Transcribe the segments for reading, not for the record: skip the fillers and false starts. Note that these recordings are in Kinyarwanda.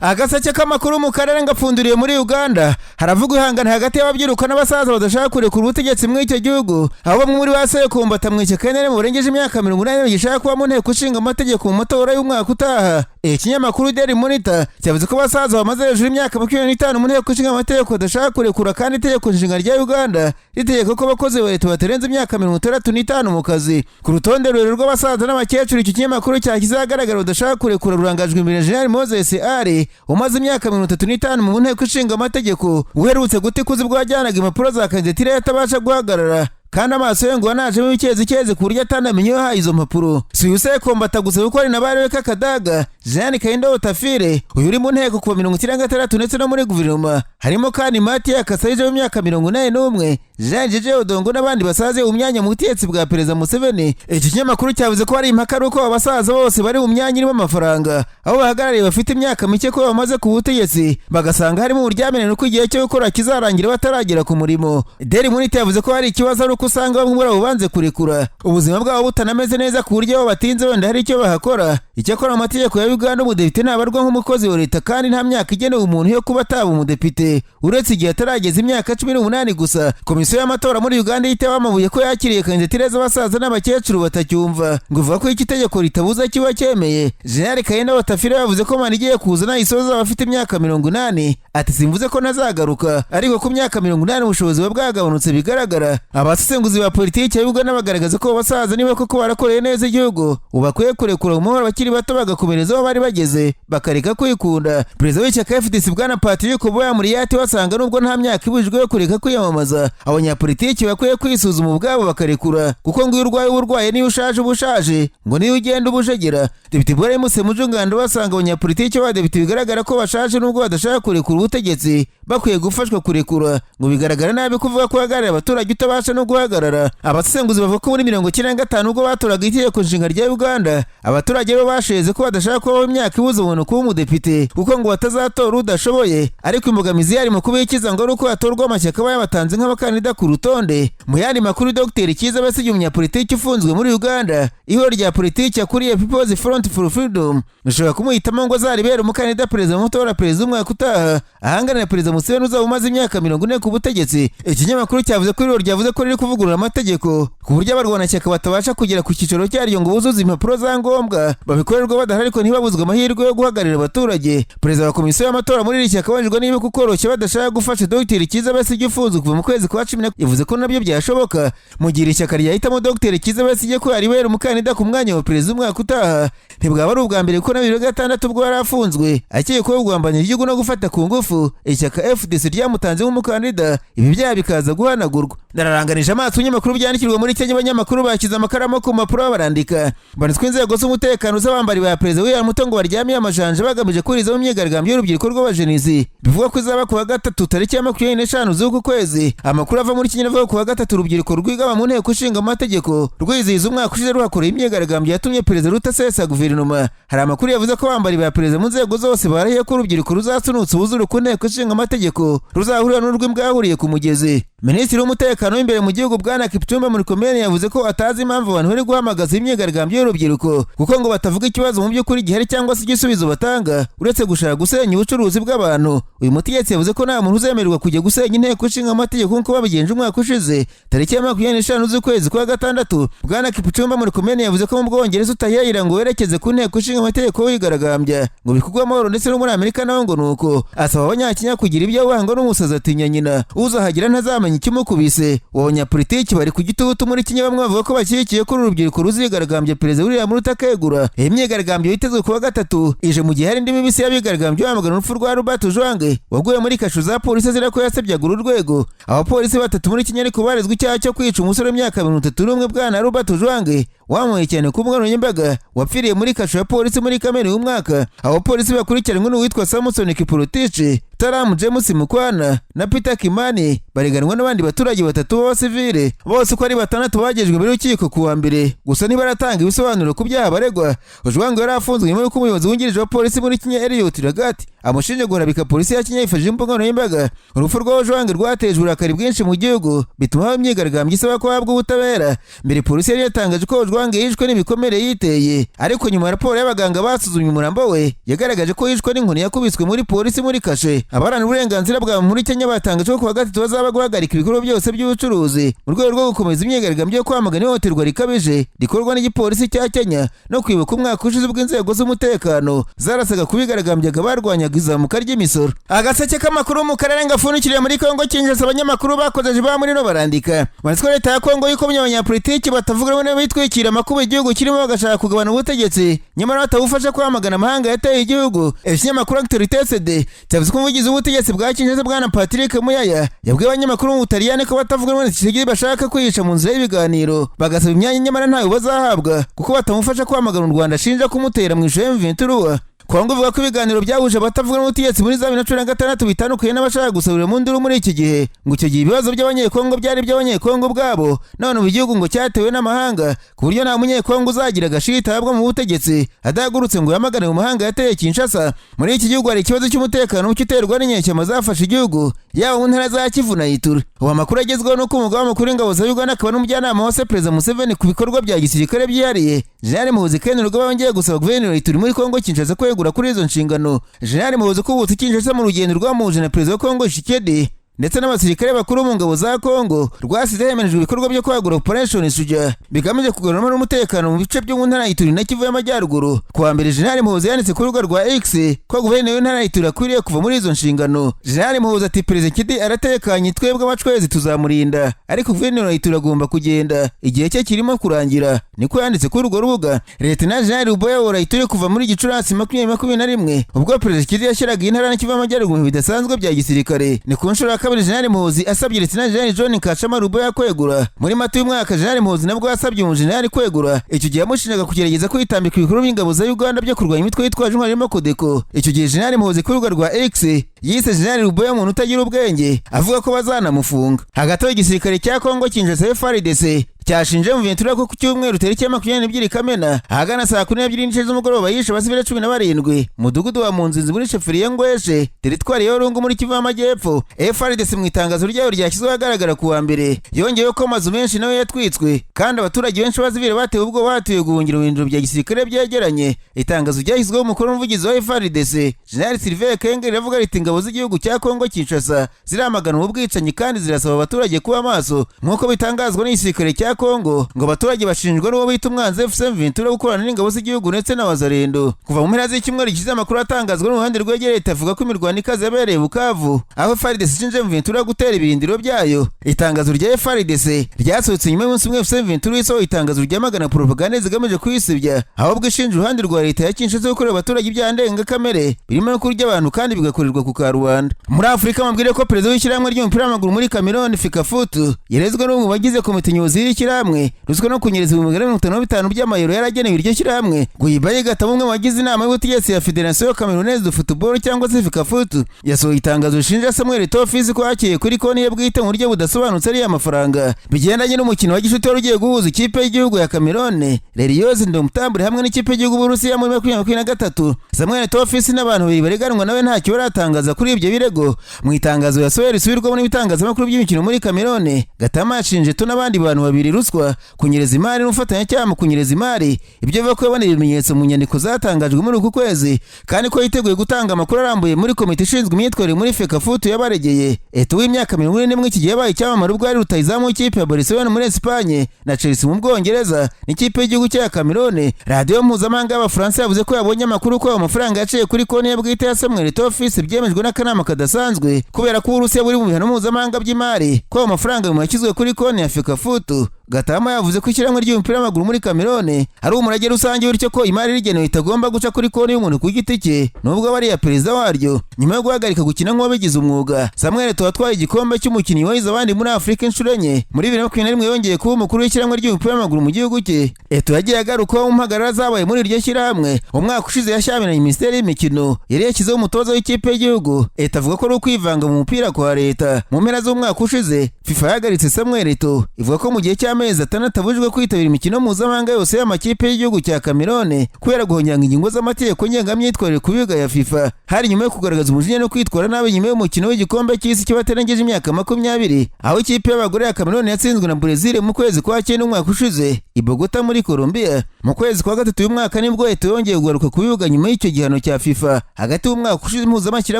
Agaseke k'amakuru mu karere ngapfunduriye muri Uganda haravuga ihangana hagati y'ababyiruka n'abasaza badashaka kurekura ubutegetsi muri icyo gihugu aho bamwe muri baseye kumbata mu Karere mu burengeje imyaka 80 gishaka kuba mu nteko ishinga amategeko mu matora y'umwaka utaha. Ikinyamakuru Daily Monitor cyavuze ko abasaza bamaze hejuru y'imyaka 25 mu nteko ishinga amategeko badashaka kurekura kandi itegeko nshinga rya Uganda ritegeka ko abakozi ba leta batarenze imyaka 65 mu kazi. Ku rutonde rurerure rw'abasaza n'abakecuru iki kinyamakuru cyakizagaragara badashaka kurekura rurangajwe imbere General Moses Ali umaze imyaka 35 mu nteko ishinga amategeko uherutse gutikuza ubwo yajyanaga impapuro za kandidatire yatabasha guhagarara kandi amaso ye ngo anajemo ikezi ku buryo atanamenye yo izo mpapuro. Si useye kombata gusa kuko ari nabari Kadaga Jean Kaindo Tafire uyu uri mu nteko kuva 96 ndetse no muri guverinoma harimo kandi Mati yakasayije mu myaka 81 Jean Jeje Odongo n'abandi basaze mu myanya mu butegetsi bwa Perezida Museveni. Iki kinyamakuru cyavuze ko ari impaka ruko abasaza bose bari mu myanya irimo amafaranga aho bahagarariye bafite imyaka mike ko bamaze ku butegetsi bagasanga harimo uburyamene no kwigiye cyo gukora kizarangira bataragera ku murimo. Daily Monitor yavuze ko hari ikibazo ari uko usanga bamwe muri abo banze kurekura ubuzima bwabo butanameze neza ku buryo abo batinze wenda hari icyo bahakora. Icyakora amategeko ya Uganda umudepite nabarwa nk'umukozi wa leta kandi nta myaka igenewe umuntu yo kuba ataba umudepite uretse igihe atarageza imyaka 18 gusa. Komisiyo y'amatora muri Uganda yitewe amabuye ko yakiriye kandidatire z'abasaza n'abakecuru batacyumva ngo ivuga ko iki tegeko ritabuza kiba cyemeye. General Kaindo Tafire yavuze ko mani igiye kuzana isoza abafite imyaka 80 ati simvuze ko nazagaruka ariko ku myaka 80 ubushobozi bwagabanutse bigaragara. Abasesenguzi ba politiki ya Uganda bagaragaza ko abasaza niba koko barakoreye neza igihugu ubakwiye kurekura umuhoro bakiri bato bagakomereza aho bari bageze bakareka kwikunda. Perezida w'ishyaka FDC bwana Patrick Oboya muri yati wasanga nubwo nta myaka ibujijwe yo kureka kwiyamamaza abanyapolitiki bakwiye kwisuzuma ubwabo bakarekura kuko ngo urwaye niyo ushaje ubushaje ngo niyo ugenda ubujegera. Depite Bware Muse Mujungando basanga abanyapolitiki b'abadepite bigaragara ko bashaje nubwo badashaka kurekura ubutegetsi bakwiye gufashwa kurekura ngo bigaragara nabi kuvuga ko hagarara abaturage utabasha no guhagarara. Abasesenguzi bavuga ko muri 95 ubwo batoraga itegeko nshinga rya Uganda abaturage bo basheze ko badashaka kubaho imyaka ibuze umuntu kuba umudepite kuko ngo batazatora udashoboye ariko imbogamizi yari mu kubikiza ngo uko hatorwa amashyaka bayabatanze nk'abakandida ku rutonde. Mu yandi makuru Dr Kiza Besigye umunyapolitiki ufunzwe muri Uganda ihoro rya politiki yakuriye People's Front for Freedom bishobora kumuhitamo ngo azaribera umukandida perezida mutora perezida umwaka utaha ahangana na perezida Museveni uzaba umaze imyaka 40 ku butegetsi. Ikinyamakuru cyavuze ko ihoro ryavuze ko riri kuvugurura amategeko ku buryo abarwanashyaka batabasha kugera ku cyicaro cyaryo ngo buzuze impapuro za ngombwa babikorerwa badahari ariko ntibabuzwe amahirwe yo guhagararira abaturage. Perezida wa komisiyo y'amatora muri iri shyaka abajijwe niba kukoroshya badashaka gufasha Dr Kiza Besigye ufunzwe kuva mu kwezi kwa 10 yavuze ko nabyo byashoboka mu gihe ishyaka ryahitamo Dr Kiza Besigye ko yaribera umukandida ku mwanya wa perezida umwaka utaha. Ntibwaba ari ubwa mbere ko na 2006 ubwo yari afunzwe akekwaho kugambanya igihugu no gufata ku ngufu ishyaka FDC ryamutanze nk'umukandida ibi byaha bikaza guhanagurwa. Nararanganije amaso y'amakuru byandikirwa muri Kenya abanyamakuru bakiza amakaramu ku mpapuro barandika banitswe inzego z'umutekano z'abambari ba perezida William Ruto ngo baryamiye amajanja bagamije kuriza mu myigaragambyo y'urubyiruko rw'abajenizi bivuga ko izaba ku wa gatatu tariki ya 25 z'uku kwezi. Amakuru ava muri Kenya avuga ku wa gatatu urubyiruko rwigaba mu nteko ishinga amategeko rwizihiza umwaka ushize ruhakoreye imyigaragambyo yatumye perezida Ruto asesa guverinoma. Hari amakuru yavuze ko abambari ba perezida mu nzego zose barahiye ko urubyiruko ruzasunutsa ubuzuru ku nteko ishinga amategeko ruzahurira n'urw'imbwa yahuriye ku mugezi. Minisitiri w'umutekano w'imbere mu gihugu bwana Kipchumba Murkomen yavuze ko atazi impamvu abantu bari guhamagaza imyigaragambyo y'urubyiruko kuko ngo batavuga ikibazo mu by'ukuri gihari cyangwa se igisubizo batanga uretse gushaka gusenya ubucuruzi bw'abantu. Uyu mutegetsi yavuze ko nta muntu uzemererwa kujya gusenya inteko ishinga amategeko nk'uko babigenje umwaka ushize tariki ya 25 z'ukwezi kwa gatandatu. Bwana Kipchumba Murkomen yavuze ko mu Bwongereza utahiyira ngo werekeze ku nteko ishinga amategeko wigaragambya ngo bikugwa amahoro ndetse no muri Amerika naho ngo nuko asaba abanyakenya kugira ibyo wanga n'umusaza atinya nyina uzahagira ntazamenya ikimukubise. Abanyapolitiki bari ku gitutu muri Kenya bamwe bavuga ko bashyigikiye ko urubyiruko ruzigaragambye perezida William Ruto akegura. Iyi myigaragambyo yitezwe kuwa gatatu ije mu gihe hari indi mibisi y'abigaragambyo bamagana urupfu rwa Robert Ojwang waguye muri kasho za polisi zira ko yasabyaga uru rwego. Abapolisi batatu muri Kenya ariko barezwe icyaha cyo kwica umusore w'imyaka 31 bwana Robert Ojwang wamuye cyane ku mbuga wapfiriye muri kasho ya polisi muri Kamena uyu mwaka. Abapolisi bakurikiranywe n'uwitwa Samson Kiprotich Taram James Mukwana na Peter Kimani bareganwa n'abandi baturage batatu b'abasivile bose uko ari batandatu bagejwe muri rukiko kuwa mbere gusa ntibaratanga ibisobanuro ku byaha baregwa. Ojwang yari afunzwe nyuma y'uko umuyobozi wungirije wa polisi muri Kenya Elliot Lagat amushinja guharabika polisi ya Kenya yifashishije imbuga nkoranyambaga. Urupfu rwa Ojwang rwateje uburakari bwinshi mu gihugu bituma imyigaragambyo isaba ko habwa ubutabera. Mbere polisi yari yatangaje ko Twahirwa yishwe n'ibikomere yiteye, ariko nyuma ya raporo y'abaganga basuzumye umurambo we yagaragaje ko yishwe n'inkoni yakubiswe muri polisi muri kashe. Abaharanira uburenganzira bwa muntu muri Kenya batangaje ko kuwa gatatu bazaba guhagarika ibikorwa byose by'ubucuruzi mu rwego rwo gukomeza imyigaragambyo yo kwamagana ihohoterwa rikabije rikorwa n'igipolisi cya Kenya no kwibuka umwaka ushize bw'inzego z'umutekano zarasaga kubigaragambyaga barwanyaga izamuka ry'imisoro. Agaseke k'amakuru mu karere ngafunikiriye muri Kongo Kinshasa, abanyamakuru bakozeje ba muri no barandika banditswe leta ya Kongo yikomye abanyapolitiki batavuga rumwe bitwikira amakuba igihugu kirimo bagashaka kugabana ubutegetsi nyamara batabufasha kwamagana amahanga yateye igihugu. Ikinyamakuru Actualité cyavuze ko umuvugizi w'ubutegetsi bwa Kinshasa bwana Patrick Muyaya yabwiye abanyamakuru mu Butaliyani ko batavuga rumwe n'iki bashaka kwihisha mu nzira y'ibiganiro bagasaba imyanya nyamara ntayo bazahabwa kuko batamufasha kwamagana u Rwanda ashinja kumutera mu ishusho y'M23. Kongo ivuga ko ibiganiro byahuje abatavuga n'ubutegetsi muri za 2016 bitandukanye n'abashaka gusabira mu nduru muri iki gihe, ngo icyo gihe ibibazo by'abanyekongo byari by'abanyekongo ubwabo, none ubu igihugu ngo cyatewe n'amahanga ku buryo nta munyekongo uzagira agashita ahabwa mu butegetsi adahagurutse ngo yamagane mu mahanga yateye Kinshasa. Muri iki gihugu hari ikibazo cy'umutekano muke uterwa n'inyeshyamba zafashe igihugu yaba mu ntara za Kivu na Ituri. Ubu amakuru agezweho nuko umugaba mukuru w'ingabo za Uganda akaba n'umujyanama wa Perezida Museveni ku bikorwa bya gisirikare byihariye General Muhoozi Kainerugaba yongeye gusaba guverineri Ituri muri Kongo Kinshasa kwegura kuri izo nshingano. General Muhoozi kubutse Kinshasa mu rugendo rwamuje na Perezida wa Kongo Tshisekedi ndetse n'abasirikare bakuru mu ngabo za Kongo rwasize hemenejwe ibikorwa byo kwagura Operation Suja bigamije kugarura umutekano mu bice byo mu ntara Ituri na Kivu y'Amajyaruguru. Kuwa mbere General Muhoozi yanditse ku rubuga rwa X ko guverineri w'intara Ituri akwiriye kuva muri izo nshingano. General Muhoozi ati Perezida Tshisekedi aratekanye, twebwe abacwezi tuzamurinda, ariko guverineri wa Ituri agomba kugenda igihe cye kirimo kurangira, niko yanditse kuri urwo rubuga. Lieutenant General Uboya wa Ituri kuva muri Gicurasi 2021 ubwo Perezida Tshisekedi yashyiraga intara na Kivu y'Amajyaruguru bidasanzwe bya gisirikare, ni ku nshuro kabiri General Muhoozi asabye Lieutenant General John Kachama Ruboya kwegura. Muri Mata y'umwaka General Muhoozi nabwo yasabye umujenerali kwegura, icyo gihe yamushinjaga kugerageza kwitambika ibikorwa by'ingabo za Uganda byo kurwanya imitwe yitwaje intwaro irimo Kodeko. Icyo gihe General Muhoozi ku rubuga rwa X yise General Ruboya umuntu utagira ubwenge, avuga ko bazanamufunga. Hagati y'igisirikare cya Kongo Kinshasa FARDC cyashinje mu Ventura ko ku cyumweru tariki 22 Kamena ahagana saa 12 z'umugoroba yishe abasivile 17 mudugudu wa Munzinzi muri Sheferiya Ngweshe teritwari ya Rungu muri Kivu y'Amajyepfo. FARDC mu itangazo ryayo ryashyizwe ahagaragara kuwa mbere yongeyeho ko amazu menshi nawe yatwitswe kandi abaturage benshi b'abasivile batewe ubwo batuye guhungira mu bindiro bya gisirikare byegeranye. Itangazo ryashyizweho umukuru w'umuvugizi wa FARDC General Sylvain Kenge riravuga riti ingabo z'igihugu cya Kongo Kinshasa ziramagana ubwicanyi kandi zirasaba abaturage kuba maso nk'uko bitangazwa n'igisirikare cya Kongo ngo abaturage bashinjwa n'uwo bita umwanzi M23 gukorana n'ingabo z'igihugu ndetse n'abazarendo. Kuva mu mpera z'icyumweru gishize amakuru atangazwa n'uruhande rwegereye leta avuga ko imirwano ikaze yabereye Bukavu aho FARDC ishinje M23 gutera ibirindiro byayo. Itangazo rya FARDC ryasohotse nyuma y'umunsi umwe M23 isohoye itangazo ryamagana propaganda zigamije kwisebya ahubwo ishinja uruhande rwa leta ya Kinshasa gukorera abaturage ibyaha ndengakamere birimo no kurya abantu kandi bigakorerwa ku Karubanda. Muri Afurika mabwire ko perezida w'ishyirahamwe ry'umupira w'amaguru muri Cameroon Fikafutu yarezwe n'umwe bagize komite nyobozi y'ishyirahamwe ruswa no kunyereza 55 by'amayero yaragenewe iryo shyirahamwe. Guyibaye gatamo umwe wagize inama y'ubutegetsi ya Federation Camerounaise de Football cyangwa se Fikafutu yasohoye itangazo rishinja Samuel Eto'o ko hakiye kuri konti ye bwite mu buryo budasobanutse ari amafaranga bigendanye n'umukino wa gishuti wari ugiye guhuza ikipe y'igihugu ya Cameroon Lerios Ndomtambwe hamwe n'ikipe y'igihugu Burusiya muri 2023. Samuel Eto'o n'abantu bareganwa nawe ntacyo baratangaza kuri ibyo birego. Mu itangazo yasohoye risubirwamo n'ibitangazamakuru by'imikino muri Cameroon Gatama yashinje to n'abandi bantu babiri ruswa, kunyereza imari n'ufatanya mu kunyereza imari. Ibyo bivuga ko yaboneye ibimenyetso mu nyandiko zatangajwe muri uku kwezi kandi ko yiteguye gutanga amakuru arambuye muri komite ishinzwe imyitwarire muri Fekafutu yabaregeye. Eto'o w'imyaka 41 iki gihe yabaye icyamamare ubwo ari rutayizamu w'ikipe ya Barcelona muri Espagne na Chelsea mu Bwongereza n'ikipe y'igihugu cya Cameroon. Radio mpuzamahanga y'Abafaransa yavuze ko yabonye amakuru ko amafaranga yaciye kuri konti ye bwite ya Samuel Eto'o byemejwe n'akanama kadasanzwe kubera ko Uburusiya buri mu bihano mpuzamahanga by'imari ko amafaranga yashyizwe kuri konti ya Fekafutu. Gatama yavuze ko ishyirahamwe ry'umupira w'amaguru muri Cameroon ari umurage rusange bityo ko imari rigenewe itagomba guca kuri konti y'umuntu ku giti cye nubwo bari ya perezida waryo. Nyuma yo guhagarika gukina nk'uwabigize umwuga, Samuel Eto'o atwaye igikombe cy'umukinnyi wahize abandi muri Afurika inshuro enye. Muri 2021 yongeye kuba umukuru w'ishyirahamwe ry'umupira w'amaguru mu gihugu cye. Eto'o yagiye agarukaho mu mpagarara zabaye muri iryo shyirahamwe. Umwaka ushize yashyamiranye Minisiteri y'Imikino yari yashyizeho umutoza w'ikipe y'igihugu. Eto'o avuga ko ari ukwivanga mu mupira kwa leta. Mu mpera z'umwaka ushize FIFA yahagaritse Samuel Eto'o ivuga ko mu gihe y'amezi 6 abujijwe kwitabira imikino mpuzamahanga yose y'amakipe y'igihugu cya Cameroon kubera guhonyanga ingingo z'amategeko ngengamyitwarire ku bibuga ya FIFA. Hari nyuma yo kugaragaza umujinya no kwitwara nabi nyuma y'umukino w'igikombe cy'isi cy'abatarengeje imyaka 20 aho ikipe y'abagore ya Cameroon yatsinzwe na Brazil mu kwezi kwa 9 umwaka ushize i Bogota muri Colombia. Mu kwezi kwa 3 uyu mwaka nibwo Eto yongeye kugaruka ku bibuga nyuma y'icyo gihano cya FIFA. Hagati y'umwaka ushize mpuzamahanga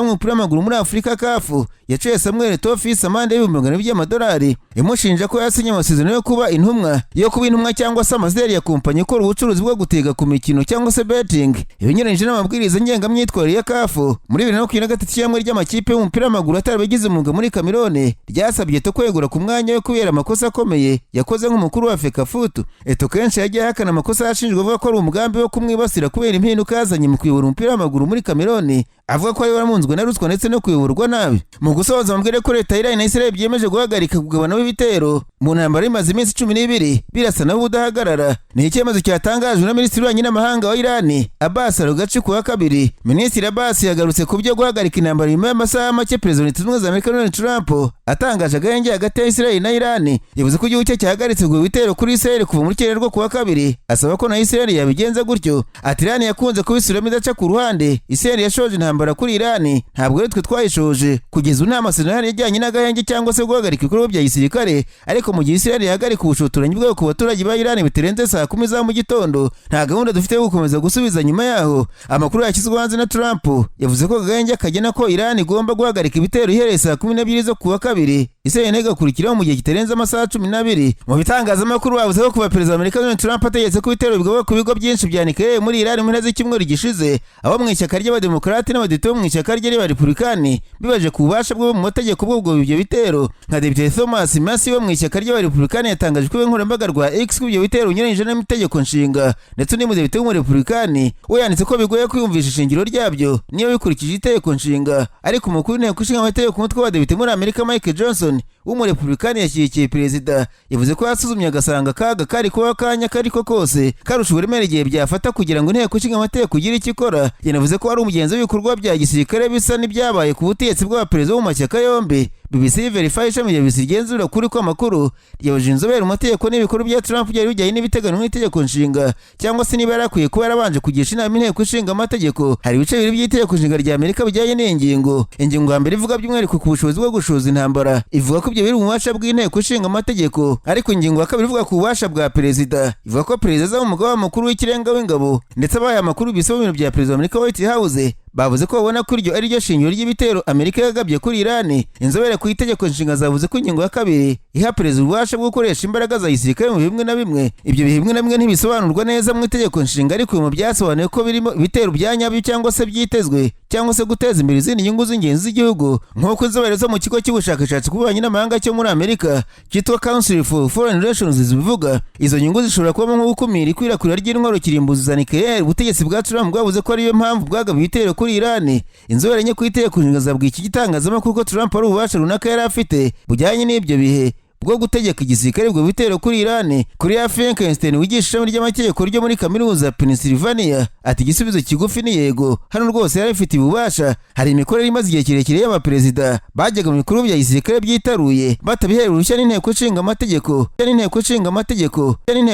w'umupira w'amaguru muri Afurika CAF yaciye Samuel Eto'o amande $200,000 imushinja ko yasinye amasezerano yo kuba intumwa cyangwa se amasezerano ya kompanyi ikora ubucuruzi bwo gutega ku mikino cyangwa se betting. Ibinyuranyije n'amabwiriza ngengamyitwarire ya CAF muri 2023 cyangwa ry'amakipe y'umupira w'amaguru atarabigize umwuga muri Cameroon ryasabye Eto kwegura ku mwanya we kubera amakosa akomeye yakoze nk'umukuru wa FECAFOOT. Eto kenshi yagiye ahakana amakosa yashinjwe avuga ko ari umugambi wo kumwibasira kubera impinduka yazanye mu kuyobora umupira w'amaguru muri Cameroon, avuga ko ari waramunzwe na ruswa ndetse no kuyoborwa nabi. Mu gusoza amubwire ko leta y'Iran na Israel byemeje guhagarika kugabana w'ibitero mu ntambara imaze iminsi 12 birasa na budahagarara. Ni icyemezo cyatangajwe na Minisitiri w'Ububanyi n'Amahanga wa Iran Abbas Araghchi ku wa kabiri. Minisitiri Abbas yagarutse ku byo guhagarika intambara nyuma y'amasaha make Perezida wa Amerika Donald Trump atangaje agahenge hagati ya Israel na Iran. Yavuze ko igihugu cye cyahagaritse ubwo bitero kuri Israel kuva muri Karere ku wa kabiri, asaba ko na Israel yabigenza gutyo. Ati Iran yakunze kubisubiramo idaca ku ruhande. Israel yashoje intambara kuri Iran, ntabwo ari twe twayishoje. Kugeza ubu nta masezerano yajyanye n'agahenge cyangwa se guhagarika ibikorwa bya gisirikare, ariko mu gihe Israel yahagarika ubushotoranyi bwayo ku baturage ba Iran bitarenze saa 10 za mu gitondo, nta gahunda dufite yo gukomeza gusubiza nyuma yaho. Amakuru yashyizwe hanze na Trump yavuze ko agahenge kagena ko Iran igomba guhagarika ibitero ihereye saa 12 zo ku wa kabiri, Israel igakurikiraho mu gihe kitarenze amasaha 12. Mu bitangazamakuru bavuze ko kuva Perezida wa Amerika Donald Trump ategetse ko ibitero bigomba ku bigo byinshi bya nucleaire muri Iran mu ntezi z'icyumweru gishize, abo mu ishyaka ry'abademokrate n'abadepite mu ishyaka ry'abarepublikani bibaje ku bubasha bwo mu mategeko bwo ibyo bitero. Nka Depite Thomas Massi wo mu ishyaka ry'abarepublikani yatangaje ko inkoranyambaga rwa X ibyo bitero unyuranyije n'amategeko nshinga, ndetse undi mudepite w'umurepublikani we yanditse ko bigoye kwiyumvisha ishingiro ryabyo niyo bikurikije itegeko nshinga. Ariko umukuru w'inteko ishinga amategeko ku mutwe w'abadepite muri Amerika Mike Johnson w'umurepublikani yashyigikiye perezida, yavuze ko yasuzumye agasanga akaga kari kuba akanya kariko kose karusha uburemere igihe byafata kugira ngo inteko ishinga amategeko igire icyo ikora. Yanavuze ko ari umugenzi w'ibikorwa bya gisirikare bisa n'ibyabaye ku butegetsi bw'abaperezida bo mu mashyaka yombi. BBC Verify ishami rya BBC igenzura kuri ko amakuru ryabajije inzobere mu mategeko n'ibikorwa bya Trump byari bijyanye n'ibiteganywa n'itegeko nshinga, cyangwa se niba yarakwiye kuba yarabanje kugisha inama inteko ishinga amategeko. Hari ibice bibiri by'itegeko nshinga rya Amerika bijyanye n'ingingo. Ingingo ya mbere ivuga by'umwihariko ku bushobozi bwo gushoza intambara, ivuga ko ibyo biri mu bubasha bw'inteko ishinga amategeko, ariko ingingo ya kabiri ivuga ku bubasha bwa perezida, ivuga ko perezida azaba umugaba mukuru w'ikirenga w'ingabo. Ndetse abaye amakuru bisaba ibintu bya perezida wa Amerika White House bavuze ko babona ko iryo ari ryo shingiro ry'ibitero Amerika yagabye kuri Iran. Inzobere ku itegeko nshinga zavuze ko ingingo ya kabiri iha perezida ububasha bwo gukoresha imbaraga za gisirikare mu bimwe na bimwe. Ibyo bimwe na bimwe ntibisobanurwa neza mu itegeko nshinga, ariko mu byasobanuye ko birimo ibitero bya nyabyo cyangwa se byitezwe cyangwa se guteza imbere izindi nyungu z'ingenzi z'igihugu, nk'uko inzobere zo mu kigo cy'ubushakashatsi ku bubanyi n'amahanga cyo muri Amerika cyitwa Council for Foreign Relations zibivuga. Izo nyungu zishobora kubamo nko gukumira ikwirakwira ry'intwaro kirimbuzi za nucleaire. Ubutegetsi bwa Trump bwavuze ko ariyo mpamvu bwagaba ibitero kuri Iran. Inzobere nke ku itegeko nshinga zabwiye iki gitangazamakuru ko Trump ari ububasha runaka yari afite bujyanye n'ibyo bihe bwo gutegeka igisirikare bwo bitero kuri Iran. Kuri ya Frankenstein wigisha ishami ry'amategeko ryo muri kaminuza Pennsylvania ati igisubizo kigufi ni yego, hano rwose yari ifite ububasha. Hari imikorere imaze igihe kirekire y'abaperezida bajyaga mu bikorwa bya gisirikare byitaruye batabiherewe uruhushya n'inteko ishinga amategeko.